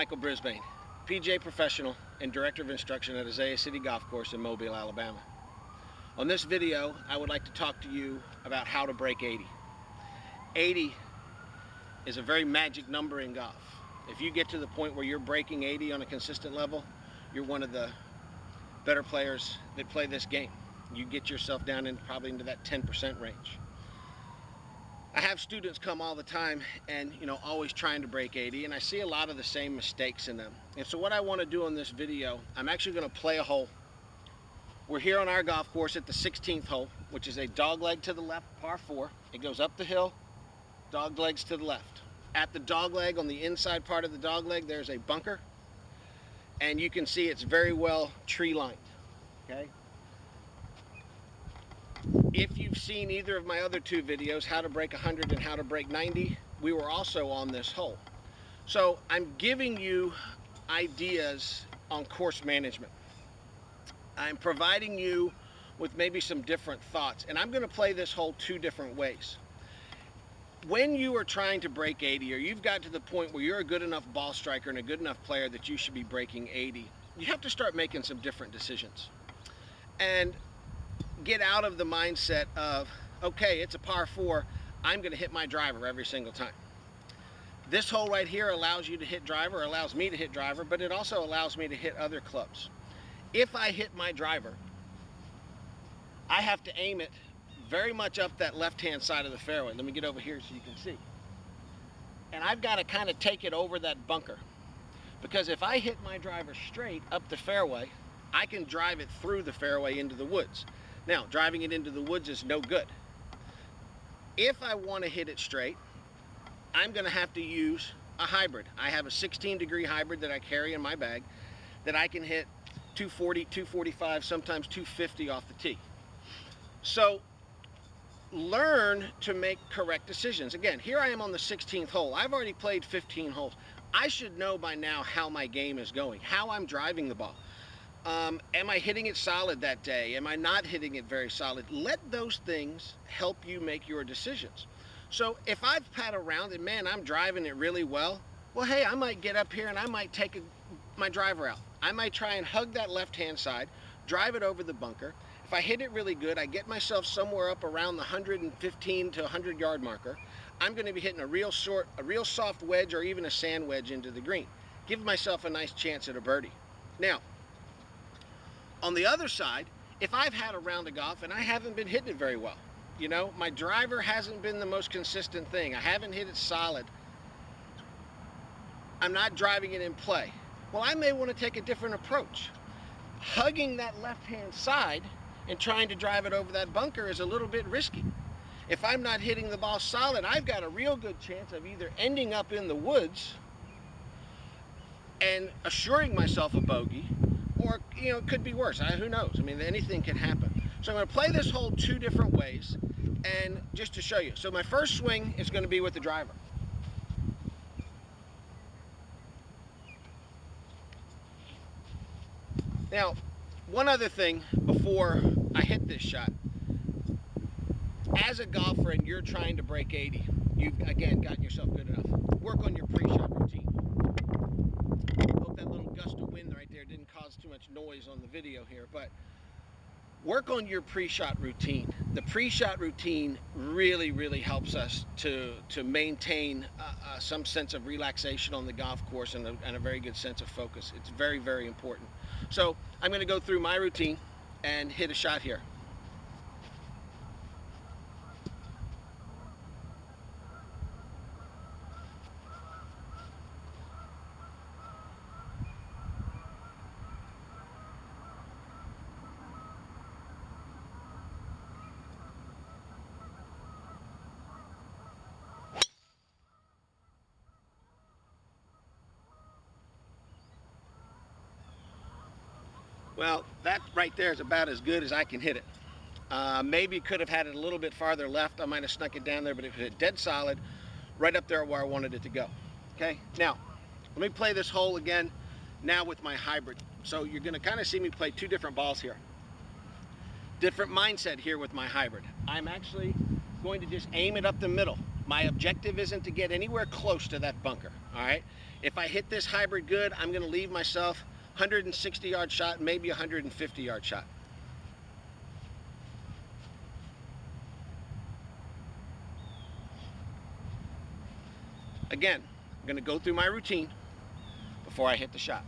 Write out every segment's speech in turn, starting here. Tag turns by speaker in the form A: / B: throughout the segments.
A: Michael Brisbane, PGA professional and director of instruction at Isaiah City Golf Course in Mobile, Alabama. On this video, I would like to talk to you about how to break 80. 80 is a very magic number in golf. If you get to the point where you're breaking 80 on a consistent level, you're one of the better players that play this game. You get yourself down probably into that 10% range. I have students come all the time and always trying to break 80, and I see a lot of the same mistakes in them. And so what I want to do in this video, I'm actually going to play a hole. We're here on our golf course at the 16th hole, which is a dogleg to the left, par 4. It goes up the hill, dog legs to the left. At the dogleg, on the inside part of the dogleg, there's a bunker, and you can see it's very well tree lined. Okay. If you've seen either of my other two videos, how to break 100 and how to break 90, we were also on this hole. So I'm giving you ideas on course management. I'm providing you with maybe some different thoughts, and I'm going to play this hole two different ways. When you are trying to break 80, or you've got to the point where you're a good enough ball striker and a good enough player that you should be breaking 80, you have to start making some different decisions. And get out of the mindset of, okay, it's a par 4, I'm going to hit my driver every single time. This hole right here allows you to hit driver, allows me to hit driver, but it also allows me to hit other clubs. If I hit my driver, I have to aim it very much up that left-hand side of the fairway. Let me get over here so you can see. And I've got to kind of take it over that bunker, because if I hit my driver straight up the fairway, I can drive it through the fairway into the woods. Now, driving it into the woods is no good. If I want to hit it straight, I'm going to have to use a hybrid. I have a 16-degree hybrid that I carry in my bag that I can hit 240, 245, sometimes 250 off the tee. So learn to make correct decisions. Again, here I am on the 16th hole. I've already played 15 holes. I should know by now how my game is going, how I'm driving the ball. Am I hitting it solid that day? Am I not hitting it very solid? Let those things help you make your decisions. So if I've pat around and man, I'm driving it really well, well, hey, I might get up here and I might take my driver out. I might try and hug that left-hand side, drive it over the bunker. If I hit it really good, I get myself somewhere up around the 115 to 100 yard marker. I'm going to be hitting a real soft wedge or even a sand wedge into the green. Give myself a nice chance at a birdie. Now, on the other side, if I've had a round of golf and I haven't been hitting it very well, my driver hasn't been the most consistent thing. I haven't hit it solid. I'm not driving it in play. Well, I may want to take a different approach. Hugging that left-hand side and trying to drive it over that bunker is a little bit risky. If I'm not hitting the ball solid, I've got a real good chance of either ending up in the woods and assuring myself a bogey, or it could be worse. Who knows? I mean, anything can happen. So I'm going to play this hole two different ways, and just to show you. So my first swing is going to be with the driver. Now, one other thing before I hit this shot. As a golfer and you're trying to break 80, you've again gotten yourself good enough. Work on your pre-shot routine. Hope that little gust of wind right there didn't cause too much noise on the video here, but work on your pre-shot routine. The pre-shot routine really, really helps us to maintain some sense of relaxation on the golf course and a very good sense of focus. It's very, very important. So I'm going to go through my routine and hit a shot here. Well, that right there is about as good as I can hit it. Maybe could have had it a little bit farther left. I might have snuck it down there, but it hit dead solid right up there where I wanted it to go. Okay, now let me play this hole again now with my hybrid. So you're going to kind of see me play two different balls here. Different mindset here with my hybrid. I'm actually going to just aim it up the middle. My objective isn't to get anywhere close to that bunker, all right? If I hit this hybrid good, I'm gonna leave myself 160-yard shot, maybe 150-yard shot. Again, I'm gonna go through my routine before I hit the shot.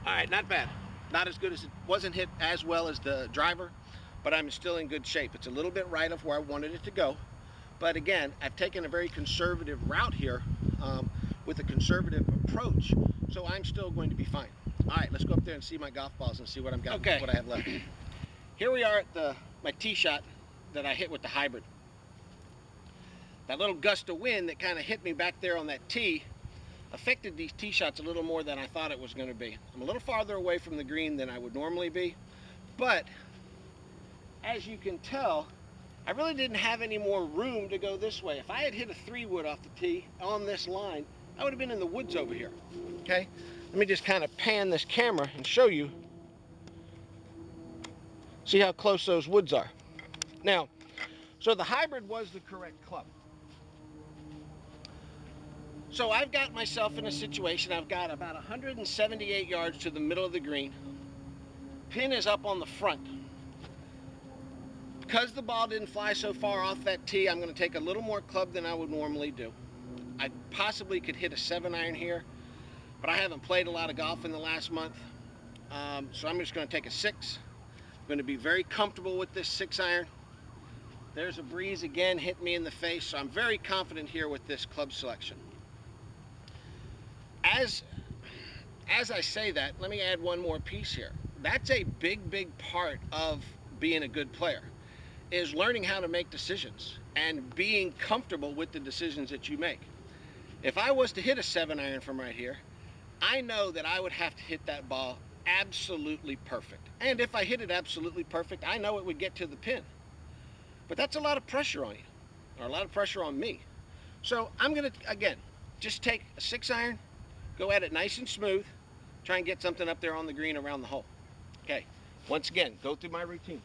A: All right, not bad. Not as good as it wasn't hit as well as the driver, but I'm still in good shape. It's a little bit right of where I wanted it to go. But again, I've taken a very conservative route here with a conservative approach, so I'm still going to be fine. All right, let's go up there and see my golf balls and see what what I have left. Here we are at my tee shot that I hit with the hybrid. That little gust of wind that kind of hit me back there on that tee affected these tee shots a little more than I thought it was going to be. I'm a little farther away from the green than I would normally be, but as you can tell, I really didn't have any more room to go this way. If I had hit a 3-wood off the tee on this line, I would have been in the woods over here. Okay, let me just kind of pan this camera and show you. See how close those woods are. Now, so the hybrid was the correct club. So I've got myself in a situation, I've got about 178 yards to the middle of the green. Pin is up on the front. Because the ball didn't fly so far off that tee, I'm going to take a little more club than I would normally do. I possibly could hit a 7-iron here, but I haven't played a lot of golf in the last month. So I'm just going to take a 6. I'm going to be very comfortable with this 6-iron. There's a breeze again, hit me in the face, so I'm very confident here with this club selection. As I say that, let me add one more piece here. That's a big part of being a good player, is learning how to make decisions and being comfortable with the decisions that you make. If I was to hit a 7-iron from right here, I know that I would have to hit that ball absolutely perfect. And if I hit it absolutely perfect, I know it would get to the pin. But that's a lot of pressure on you, or a lot of pressure on me. So I'm gonna, again, just take a 6-iron, go at it nice and smooth, try and get something up there on the green around the hole. Okay, once again, go through my routine.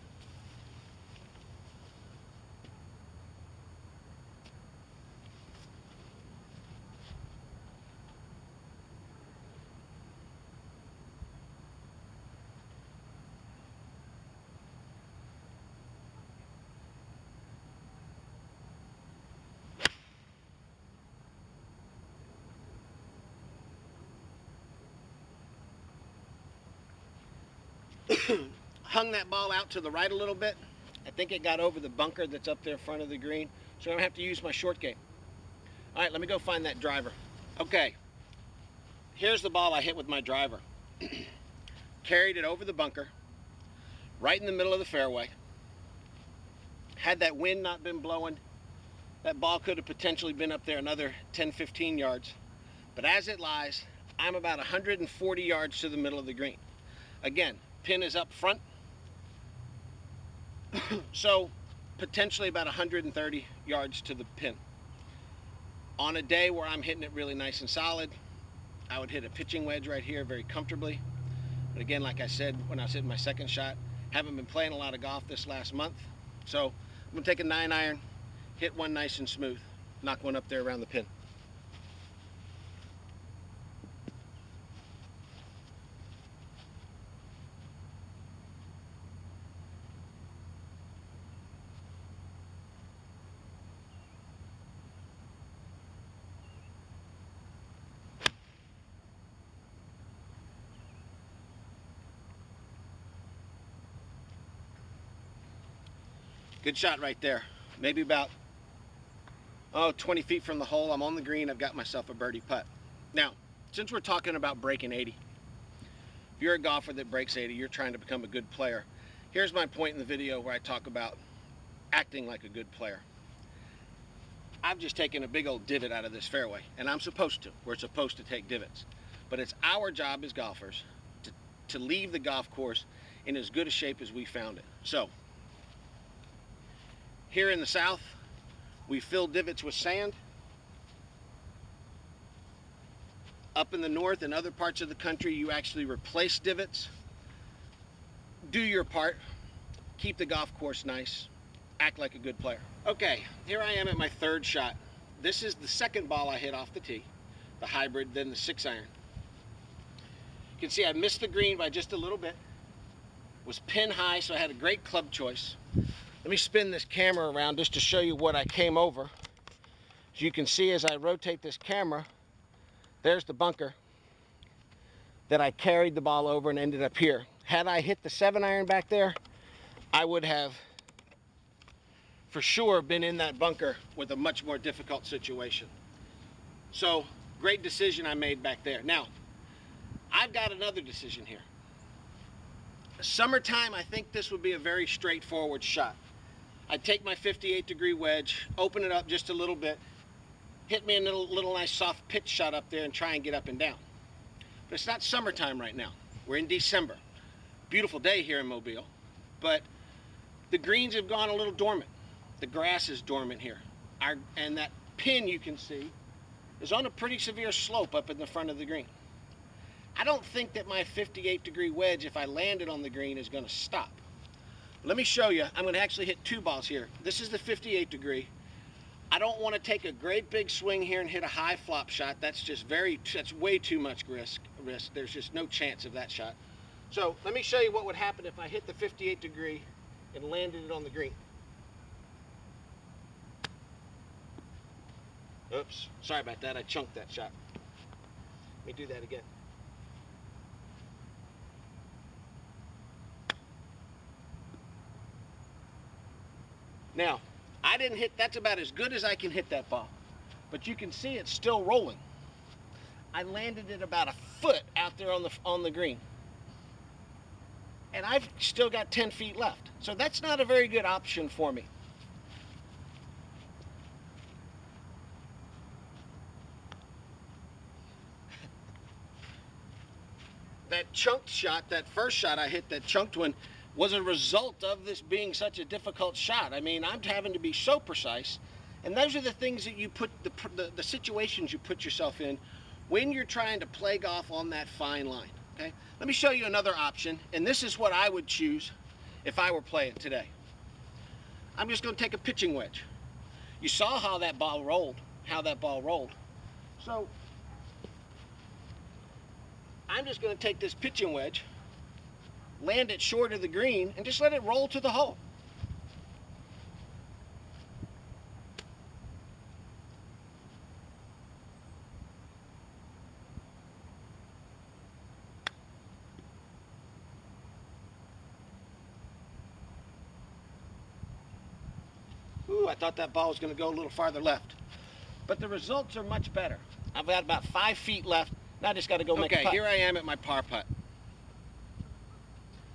A: Hung that ball out to the right a little bit. I think it got over the bunker that's up there in front of the green, so I'm gonna have to use my short game. All right, let me go find that driver. Okay, here's the ball I hit with my driver. Carried it over the bunker, right in the middle of the fairway. Had that wind not been blowing, that ball could have potentially been up there another 10-15 yards. But as it lies, I'm about 140 yards to the middle of the green. Again, pin is up front, so potentially about 130 yards to the pin. On a day where I'm hitting it really nice and solid, I would hit a pitching wedge right here very comfortably. But again, like I said, when I was hitting my second shot, haven't been playing a lot of golf this last month. So I'm gonna take a 9-iron, hit one nice and smooth, knock one up there around the pin. Good shot right there. Maybe about 20 feet from the hole. I'm on the green. I've got myself a birdie putt. Now, since we're talking about breaking 80, if you're a golfer that breaks 80, you're trying to become a good player. Here's my point in the video where I talk about acting like a good player. I've just taken a big old divot out of this fairway, and I'm supposed to. We're supposed to take divots. But it's our job as golfers to leave the golf course in as good a shape as we found it. So, here in the south, we fill divots with sand. Up in the north and other parts of the country, you actually replace divots. Do your part. Keep the golf course nice. Act like a good player. Okay, here I am at my third shot. This is the second ball I hit off the tee, the hybrid, then the 6-iron. You can see I missed the green by just a little bit. Was pin high, so I had a great club choice. Let me spin this camera around just to show you what I came over. As you can see, as I rotate this camera, there's the bunker that I carried the ball over and ended up here. Had I hit the 7-iron back there, I would have for sure been in that bunker with a much more difficult situation. So, great decision I made back there. Now, I've got another decision here. Summertime, I think this would be a very straightforward shot. I'd take my 58-degree wedge, open it up just a little bit, hit me a little nice soft pitch shot up there and try and get up and down. But it's not summertime right now. We're in December. Beautiful day here in Mobile, but the greens have gone a little dormant. The grass is dormant here. And that pin you can see is on a pretty severe slope up in the front of the green. I don't think that my 58-degree wedge, if I landed on the green, is going to stop. Let me show you. I'm going to actually hit two balls here. This is the 58-degree. I don't want to take a great big swing here and hit a high flop shot. That's way too much risk. There's just no chance of that shot. So let me show you what would happen if I hit the 58-degree and landed it on the green. Oops, sorry about that. I chunked that shot. Let me do that again. Now, I didn't hit, that's about as good as I can hit that ball. But you can see it's still rolling. I landed it about a foot out there on the green. And I've still got 10 feet left. So that's not a very good option for me. That chunked shot, that first shot I hit, that chunked one, was a result of this being such a difficult shot. I mean, I'm having to be so precise. And those are the things that you put, the situations you put yourself in when you're trying to play golf on that fine line. Okay? Let me show you another option, and this is what I would choose if I were playing today. I'm just going to take a pitching wedge. You saw how that ball rolled, So I'm just going to take this pitching wedge, land it short of the green, and just let it roll to the hole. Ooh, I thought that ball was going to go a little farther left. But the results are much better. I've got about 5 feet left. Now I just got to go make a putt. Okay, here I am at my par putt.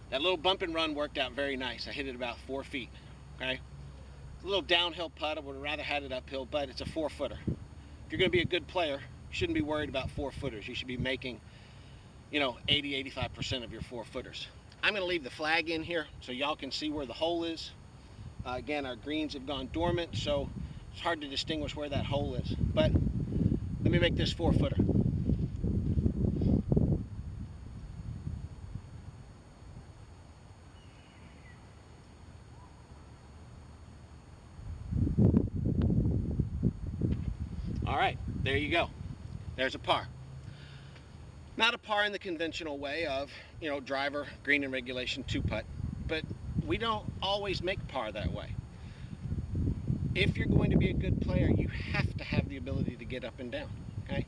A: That little bump and run worked out very nice. I hit it about 4 feet, okay? It's a little downhill putt. I would have rather had it uphill, but it's a 4-footer. If you're going to be a good player, you shouldn't be worried about 4-footers. You should be making, 80-85% of your 4-footers. I'm going to leave the flag in here so y'all can see where the hole is. Again, our greens have gone dormant, so it's hard to distinguish where that hole is. But let me make this 4-footer. All right, there you go. There's a par. Not a par in the conventional way of, driver, green and regulation, 2-putt, but we don't always make par that way. If you're going to be a good player, you have to have the ability to get up and down, okay?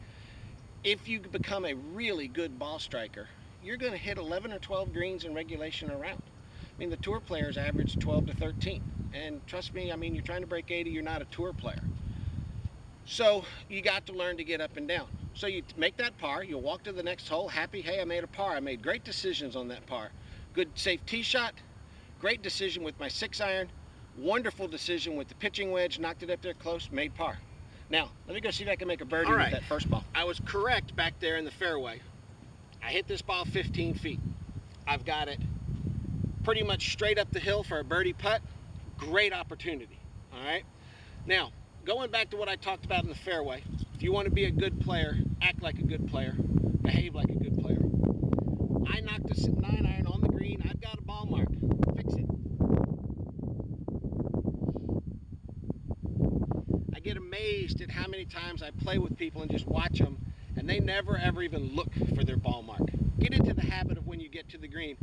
A: If you become a really good ball striker, you're going to hit 11 or 12 greens in regulation around. I mean, the tour players average 12 to 13. And trust me, you're trying to break 80, you're not a tour player. So you got to learn to get up and down. So you make that par, you'll walk to the next hole, happy, hey, I made a par. I made great decisions on that par. Good safe tee shot, great decision with my 6-iron, wonderful decision with the pitching wedge, knocked it up there close, made par. Now, let me go see if I can make a birdie
B: All right.
A: with that first ball.
B: I was correct back there in the fairway. I hit this ball 15 feet. I've got it pretty much straight up the hill for a birdie putt. Great opportunity, all right? Now, going back to what I talked about in the fairway, if you want to be a good player, act like a good player, behave like a good player. I knocked a 9-iron on the green. I've got a ball mark. Fix it. I get amazed at how many times I play with people and just watch them, and they never ever even look for their ball mark. Get into the habit of when you get to the green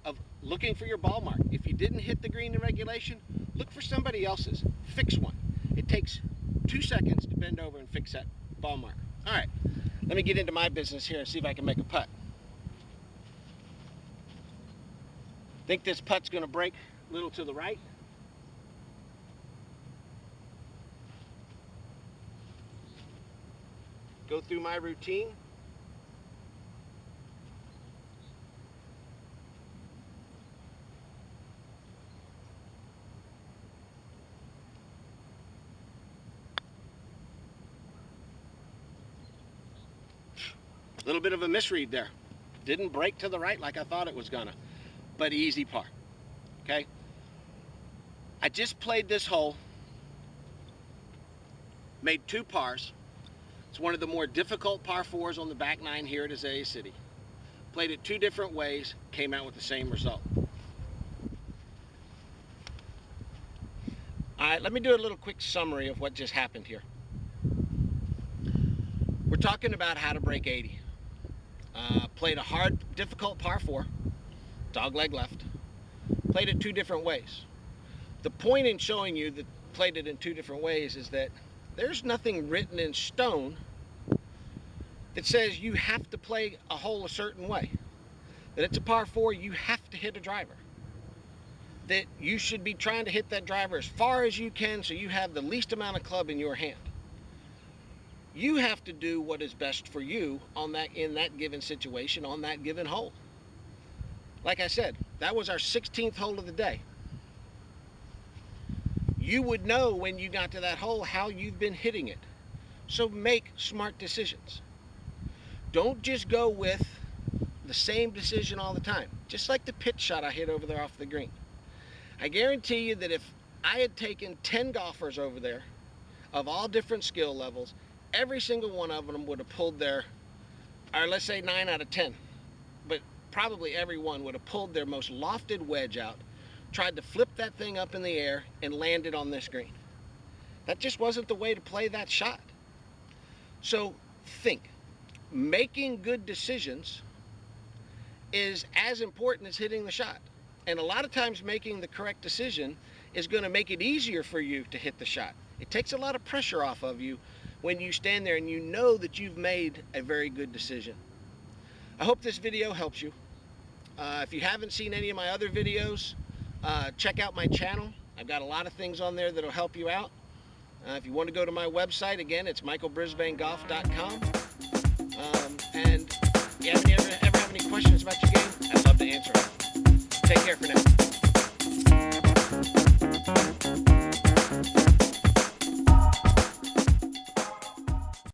B: of looking for your ball mark. If you didn't hit the green in regulation, look for somebody else's. Fix one. It takes 2 seconds to bend over and fix that ball mark. All right, let me get into my business here and see if I can make a putt. Think this putt's going to break a little to the right. Go through my routine. A little bit of a misread there. Didn't break to the right like I thought it was gonna, but easy par, okay? I just played this hole, made 2 pars. It's one of the more difficult par 4s on the back 9 here at Azalea City. Played it 2 different ways, came out with the same result. All right, let me do a little quick summary of what just happened here. We're talking about how to break 80. Played a hard, difficult par 4, dogleg left. Played it 2 different ways. The point in showing you that played it in 2 different ways is that there's nothing written in stone that says you have to play a hole a certain way. That it's a par 4, you have to hit a driver. That you should be trying to hit that driver as far as you can so you have the least amount of club in your hand. You have to do what is best for you in that given situation, on that given hole. Like I said, that was our 16th hole of the day. You would know when you got to that hole how you've been hitting it. So make smart decisions. Don't just go with the same decision all the time. Just like the pitch shot I hit over there off the green. I guarantee you that if I had taken 10 golfers over there of all different skill levels, every single one of them would have pulled their, or let's say 9 out of 10, but probably every one would have pulled their most lofted wedge out, tried to flip that thing up in the air, and landed on this green. That just wasn't the way to play that shot. So think, making good decisions is as important as hitting the shot. And a lot of times making the correct decision is going to make it easier for you to hit the shot. It takes a lot of pressure off of you when you stand there and you know that you've made a very good decision. I hope this video helps you. If you haven't seen any of my other videos, check out my channel. I've got a lot of things on there that'll help you out. If you want to go to my website, again, it's michaelbrisbanegolf.com. And if you ever have any questions about your game, I'd love to answer them. Take care for now.